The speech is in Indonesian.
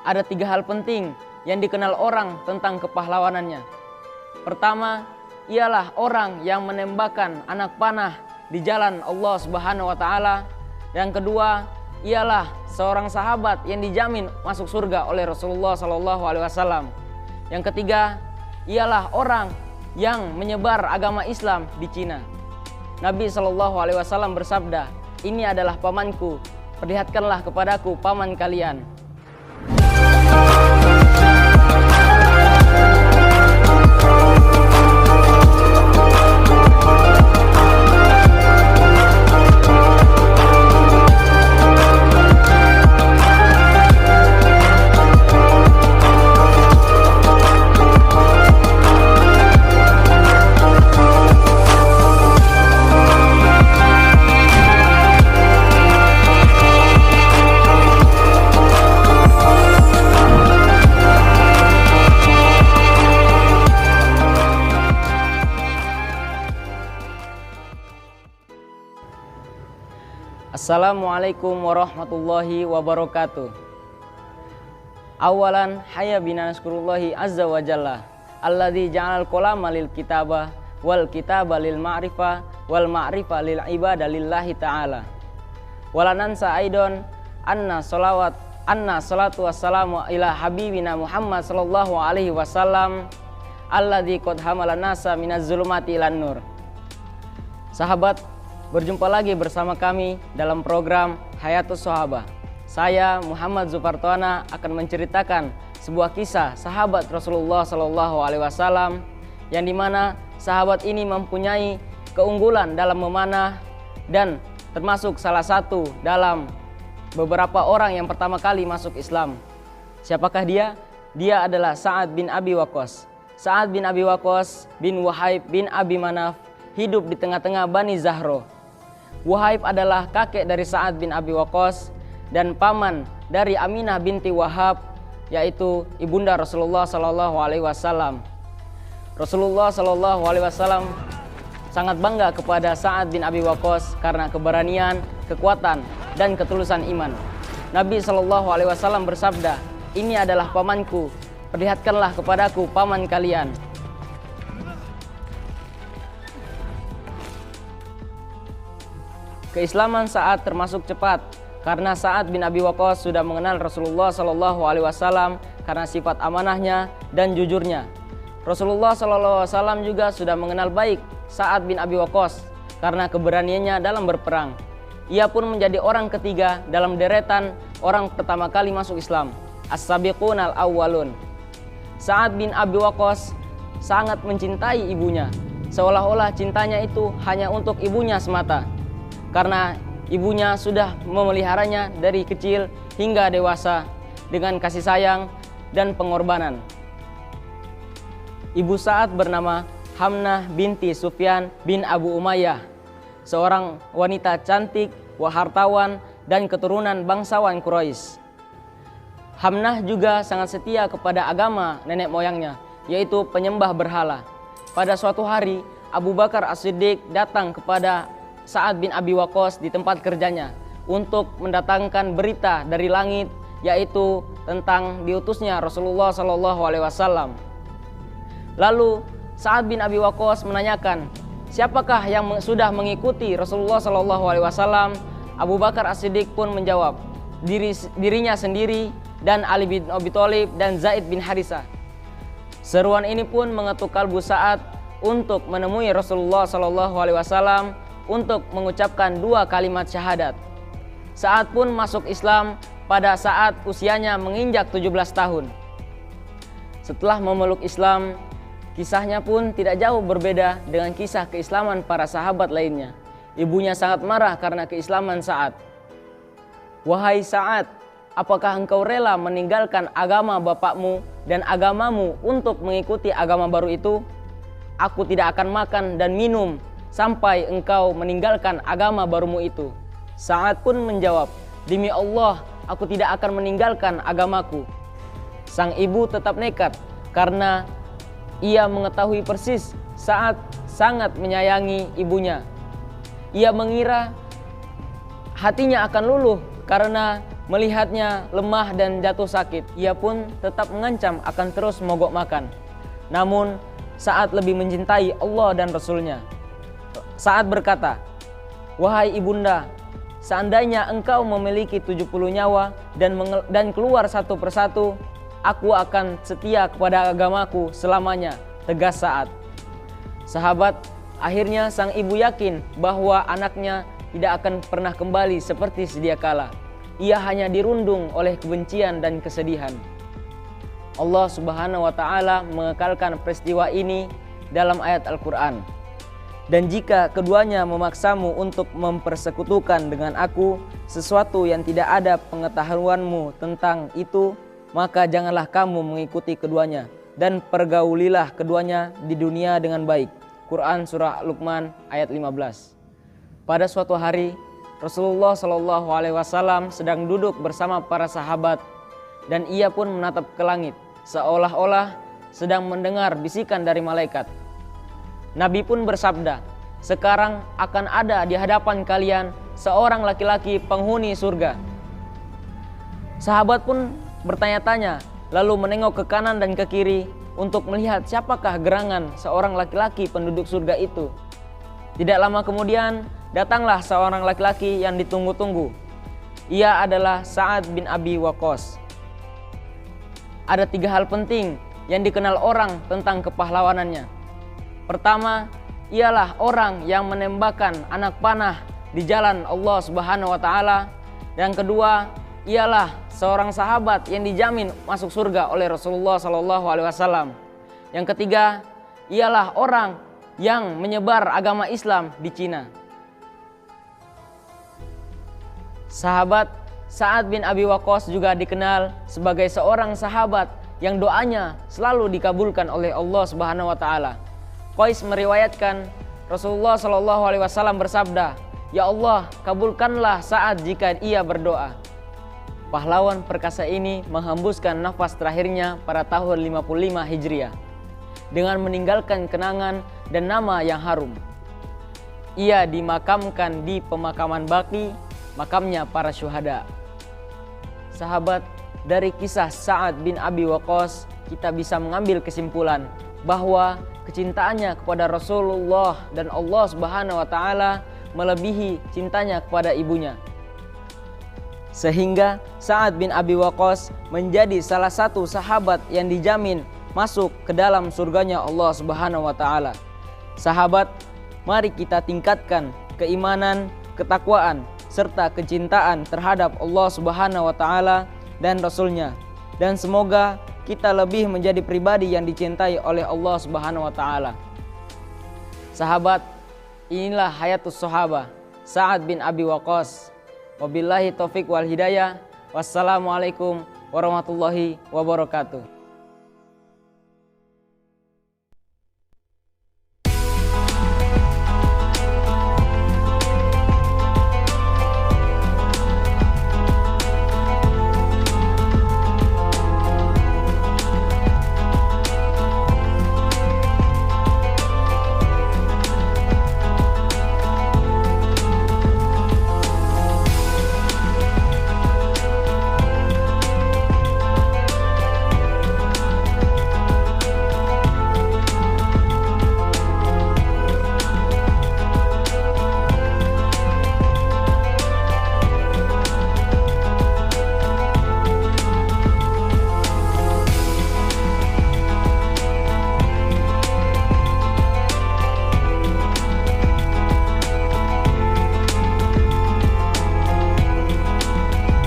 ada 3 hal penting yang dikenal orang tentang kepahlawanannya. Pertama, ialah orang yang menembakkan anak panah di jalan Allah Subhanahu wa taala. Yang kedua, ialah seorang sahabat yang dijamin masuk surga oleh Rasulullah sallallahu alaihi wasallam. Yang ketiga, ialah orang yang menyebar agama Islam di Cina. Nabi sallallahu alaihi wasallam bersabda, "Ini adalah pamanku, perlihatkanlah kepadaku paman kalian." Assalamualaikum warahmatullahi wabarakatuh. Awalan hayya bina naskurullahi azza wa jalla alladzi ja'alal qalama lil kitaba wal kitaba lil ma'rifah wal ma'rifah lil ibadah lillahi ta'ala. Walanansa aidon anna salatu wassalamu ila habibina Muhammad sallallahu alaihi wasallam alladzi qad hamalan nasa minaz zulumati ilan nur. Sahabat, berjumpa lagi bersama kami dalam program Hayatus Sahabah. Saya Muhammad Zupartoana akan menceritakan sebuah kisah sahabat Rasulullah Sallallahu Alaihi Wasallam yang dimana sahabat ini mempunyai keunggulan dalam memanah dan termasuk salah satu dalam beberapa orang yang pertama kali masuk Islam. Siapakah dia? Dia adalah Sa'ad bin Abi Waqqas. Sa'ad bin Abi Waqqas bin Wahib bin Abi Manaf hidup di tengah-tengah Bani Zahro. Wahib adalah kakek dari Sa'ad bin Abi Waqqas dan paman dari Aminah binti Wahab, yaitu ibunda Rasulullah Sallallahu Alaihi Wasallam. Rasulullah Sallallahu Alaihi Wasallam sangat bangga kepada Sa'ad bin Abi Waqqas karena keberanian, kekuatan, dan ketulusan iman. Nabi Sallallahu Alaihi Wasallam bersabda, "Ini adalah pamanku, perlihatkanlah kepadaku paman kalian." Keislaman Sa'ad termasuk cepat karena Sa'ad bin Abi Waqqas sudah mengenal Rasulullah Sallallahu Alaihi Wasallam karena sifat amanahnya dan jujurnya. Rasulullah Sallallahu Alaihi Wasallam juga sudah mengenal baik Sa'ad bin Abi Waqqas karena keberaniannya dalam berperang. Ia pun menjadi orang ketiga dalam deretan orang pertama kali masuk Islam, as-sabiqunal awwalun. Sa'ad bin Abi Waqqas sangat mencintai ibunya, seolah-olah cintanya itu hanya untuk ibunya semata. Karena ibunya sudah memeliharanya dari kecil hingga dewasa dengan kasih sayang dan pengorbanan. Ibu Sa'ad bernama Hamnah binti Sufyan bin Abu Umayyah, seorang wanita cantik, hartawan, dan keturunan bangsawan Quraisy. Hamnah juga sangat setia kepada agama nenek moyangnya, yaitu penyembah berhala. Pada suatu hari, Abu Bakar As-Siddiq datang kepada Sa'ad bin Abi Waqqas di tempat kerjanya untuk mendatangkan berita dari langit, yaitu tentang diutusnya Rasulullah Sallallahu Alaihi Wasallam. Lalu Sa'ad bin Abi Waqqas menanyakan, siapakah yang sudah mengikuti Rasulullah Sallallahu Alaihi Wasallam? Abu Bakar As-Siddiq pun menjawab, dirinya sendiri dan Ali bin Abi Thalib dan Zaid bin Harisah. Seruan ini pun mengetuk kalbu Sa'ad untuk menemui Rasulullah Sallallahu Alaihi Wasallam untuk mengucapkan 2 kalimat syahadat. Sa'ad pun masuk Islam pada saat usianya menginjak 17 tahun. Setelah memeluk Islam, kisahnya pun tidak jauh berbeda dengan kisah keislaman para sahabat lainnya. Ibunya sangat marah karena keislaman Sa'ad. "Wahai Sa'ad, apakah engkau rela meninggalkan agama bapakmu dan agamamu untuk mengikuti agama baru itu? Aku tidak akan makan dan minum sampai engkau meninggalkan agama barumu itu." Sa'ad pun menjawab, "Demi Allah, aku tidak akan meninggalkan agamaku." Sang ibu tetap nekat karena ia mengetahui persis Sa'ad sangat menyayangi ibunya. Ia mengira hatinya akan luluh karena Melihatnya lemah dan jatuh sakit, ia pun tetap mengancam akan terus mogok makan. Namun Sa'ad lebih mencintai Allah dan Rasulnya. Sa'ad berkata, "Wahai ibunda, seandainya engkau memiliki 70 nyawa dan keluar satu persatu, aku akan setia kepada agamaku selamanya," tegas Sa'ad. Sahabat, akhirnya sang ibu yakin bahwa anaknya tidak akan pernah kembali seperti sedia kala. Ia hanya dirundung oleh kebencian dan kesedihan. Allah Subhanahu wa Ta'ala mengekalkan peristiwa ini dalam ayat Al-Quran. "Dan jika keduanya memaksamu untuk mempersekutukan dengan aku sesuatu yang tidak ada pengetahuanmu tentang itu, maka janganlah kamu mengikuti keduanya dan pergaulilah keduanya di dunia dengan baik." Quran Surah Luqman ayat 15. Pada suatu hari, Rasulullah Shallallahu Alaihi Wasallam sedang duduk bersama para sahabat dan ia pun menatap ke langit seolah-olah sedang mendengar bisikan dari malaikat. Nabi pun bersabda, "Sekarang akan ada di hadapan kalian seorang laki-laki penghuni surga." Sahabat pun bertanya-tanya, lalu menengok ke kanan dan ke kiri untuk melihat siapakah gerangan seorang laki-laki penduduk surga itu. Tidak lama kemudian, datanglah seorang laki-laki yang ditunggu-tunggu. Ia adalah Sa'ad bin Abi Waqqas. Ada 3 hal penting yang dikenal orang tentang kepahlawanannya. Pertama, ialah orang yang menembakkan anak panah di jalan Allah Subhanahu wa Ta'ala. Dan kedua, ialah seorang sahabat yang dijamin masuk surga oleh Rasulullah Sallallahu Alaihi Wasallam. Yang ketiga, ialah orang yang menyebar agama Islam di Cina. Sahabat Sa'ad bin Abi Waqqas juga dikenal sebagai seorang sahabat yang doanya selalu dikabulkan oleh Allah Subhanahu wa Ta'ala. Qais meriwayatkan Rasulullah Shallallahu Alaihi Wasallam bersabda, "Ya Allah, kabulkanlah Sa'ad jika ia berdoa." Pahlawan perkasa ini menghembuskan nafas terakhirnya pada tahun 55 Hijriah dengan meninggalkan kenangan dan nama yang harum. Ia dimakamkan di pemakaman Baqi, makamnya para syuhada. Sahabat, dari kisah Sa'ad bin Abi Waqqas kita bisa mengambil kesimpulan bahwa kecintaannya kepada Rasulullah dan Allah Subhanahu wa Ta'ala melebihi cintanya kepada ibunya. Sehingga Sa'ad bin Abi Waqqas menjadi salah satu sahabat yang dijamin masuk ke dalam surganya Allah Subhanahu wa Ta'ala. Sahabat, mari kita tingkatkan keimanan, ketakwaan, serta kecintaan terhadap Allah Subhanahu wa Ta'ala dan Rasulnya. Dan semoga kita lebih menjadi pribadi yang dicintai oleh Allah Subhanahu wa Ta'ala. Sahabat, inilah hayatus sahabah Sa'ad bin Abi Waqqas. Wabillahi taufik wal hidayah. Wassalamualaikum warahmatullahi wabarakatuh.